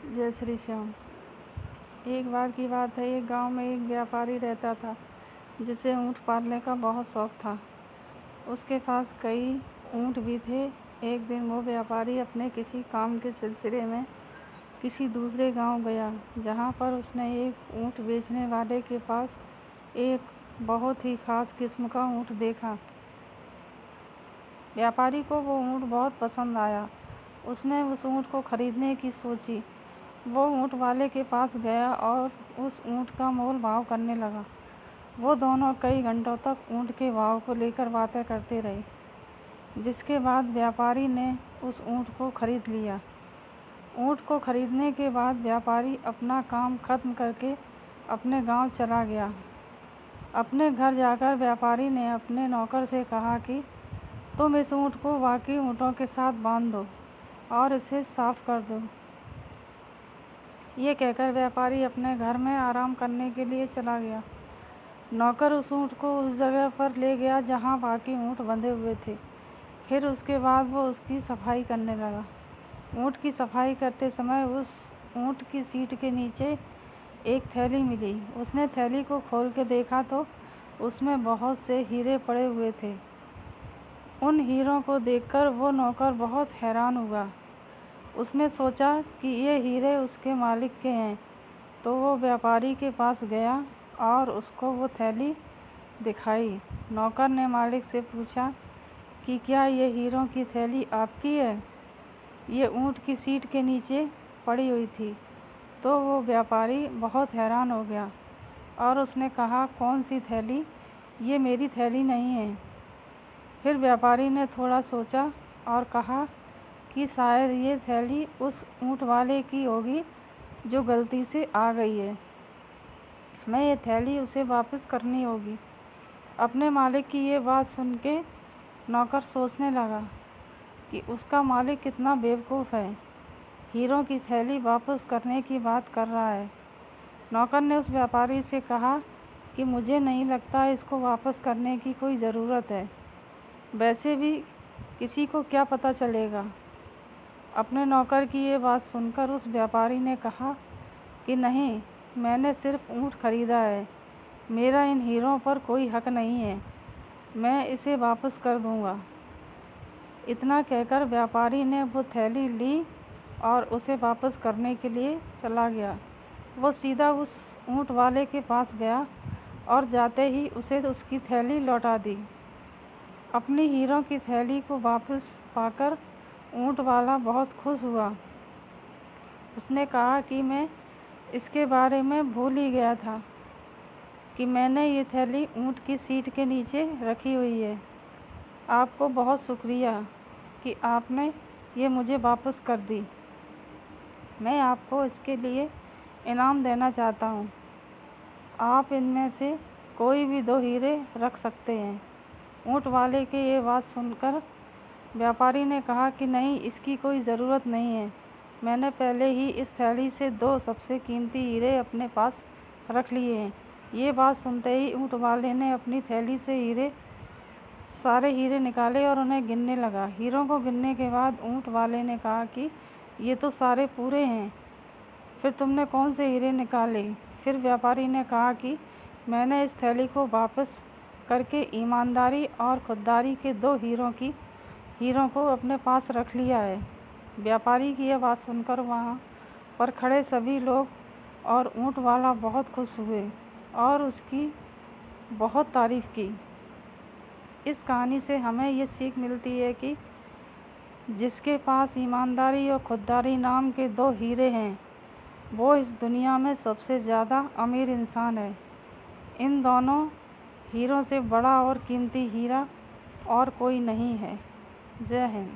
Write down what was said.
जय श्री श्याम। एक बार की बात है, एक गांव में एक व्यापारी रहता था जिसे ऊँट पालने का बहुत शौक था। उसके पास कई ऊँट भी थे। एक दिन वो व्यापारी अपने किसी काम के सिलसिले में किसी दूसरे गांव गया, जहां पर उसने एक ऊँट बेचने वाले के पास एक बहुत ही खास किस्म का ऊँट देखा। व्यापारी को वो ऊँट बहुत पसंद आया। उसने उस ऊँट को खरीदने की सोची। वो ऊँट वाले के पास गया और उस ऊँट का मोल भाव करने लगा। वो दोनों कई घंटों तक ऊँट के भाव को लेकर बातें करते रहे, जिसके बाद व्यापारी ने उस ऊँट को खरीद लिया। ऊँट को खरीदने के बाद व्यापारी अपना काम खत्म करके अपने गांव चला गया। अपने घर जाकर व्यापारी ने अपने नौकर से कहा कि तुम इस ऊँट को बाकी ऊँटों के साथ बांध दो और इसे साफ कर दो। ये कहकर व्यापारी अपने घर में आराम करने के लिए चला गया। नौकर उस ऊँट को उस जगह पर ले गया जहाँ बाकी ऊँट बंधे हुए थे। फिर उसके बाद वो उसकी सफाई करने लगा। ऊँट की सफाई करते समय उस ऊँट की सीट के नीचे एक थैली मिली। उसने थैली को खोल के देखा तो उसमें बहुत से हीरे पड़े हुए थे। उन हीरों को देखकर वो नौकर बहुत हैरान हुआ। उसने सोचा कि ये हीरे उसके मालिक के हैं, तो वो व्यापारी के पास गया और उसको वो थैली दिखाई। नौकर ने मालिक से पूछा कि क्या ये हीरों की थैली आपकी है? ये ऊँट की सीट के नीचे पड़ी हुई थी। तो वो व्यापारी बहुत हैरान हो गया और उसने कहा, कौन सी थैली? ये मेरी थैली नहीं है। फिर व्यापारी ने थोड़ा सोचा और कहा कि शायद ये थैली उस ऊँट वाले की होगी जो गलती से आ गई है। मैं ये थैली उसे वापस करनी होगी। अपने मालिक की ये बात सुन के नौकर सोचने लगा कि उसका मालिक कितना बेवकूफ़ है, हीरों की थैली वापस करने की बात कर रहा है। नौकर ने उस व्यापारी से कहा कि मुझे नहीं लगता इसको वापस करने की कोई ज़रूरत है। वैसे भी किसी को क्या पता चलेगा। अपने नौकर की ये बात सुनकर उस व्यापारी ने कहा कि नहीं, मैंने सिर्फ ऊँट खरीदा है, मेरा इन हीरों पर कोई हक नहीं है, मैं इसे वापस कर दूंगा। इतना कहकर व्यापारी ने वो थैली ली और उसे वापस करने के लिए चला गया। वो सीधा उस ऊँट वाले के पास गया और जाते ही उसे उसकी थैली लौटा दी। अपनी हीरों की थैली को वापस पाकर ऊँट वाला बहुत खुश हुआ। उसने कहा कि मैं इसके बारे में भूल ही गया था कि मैंने ये थैली ऊँट की सीट के नीचे रखी हुई है। आपको बहुत शुक्रिया कि आपने ये मुझे वापस कर दी। मैं आपको इसके लिए इनाम देना चाहता हूँ। आप इनमें से कोई भी 2 हीरे रख सकते हैं। ऊँट वाले के ये बात सुनकर व्यापारी ने कहा कि नहीं, इसकी कोई ज़रूरत नहीं है, मैंने पहले ही इस थैली से 2 सबसे कीमती हीरे अपने पास रख लिए हैं। ये बात सुनते ही ऊँट वाले ने अपनी थैली से सारे हीरे निकाले और उन्हें गिनने लगा। हीरों को गिनने के बाद ऊँट वाले ने कहा कि ये तो सारे पूरे हैं, फिर तुमने कौन से हीरे निकाले? फिर व्यापारी ने कहा कि मैंने इस थैली को वापस करके ईमानदारी और खुददारी के 2 हीरों को अपने पास रख लिया है। व्यापारी की यह बात सुनकर वहाँ पर खड़े सभी लोग और ऊँट वाला बहुत खुश हुए और उसकी बहुत तारीफ़ की। इस कहानी से हमें ये सीख मिलती है कि जिसके पास ईमानदारी और खुददारी नाम के 2 हीरे हैं, वो इस दुनिया में सबसे ज़्यादा अमीर इंसान है। इन दोनों हीरों से बड़ा और कीमती हीरा और कोई नहीं है। जय हिंद।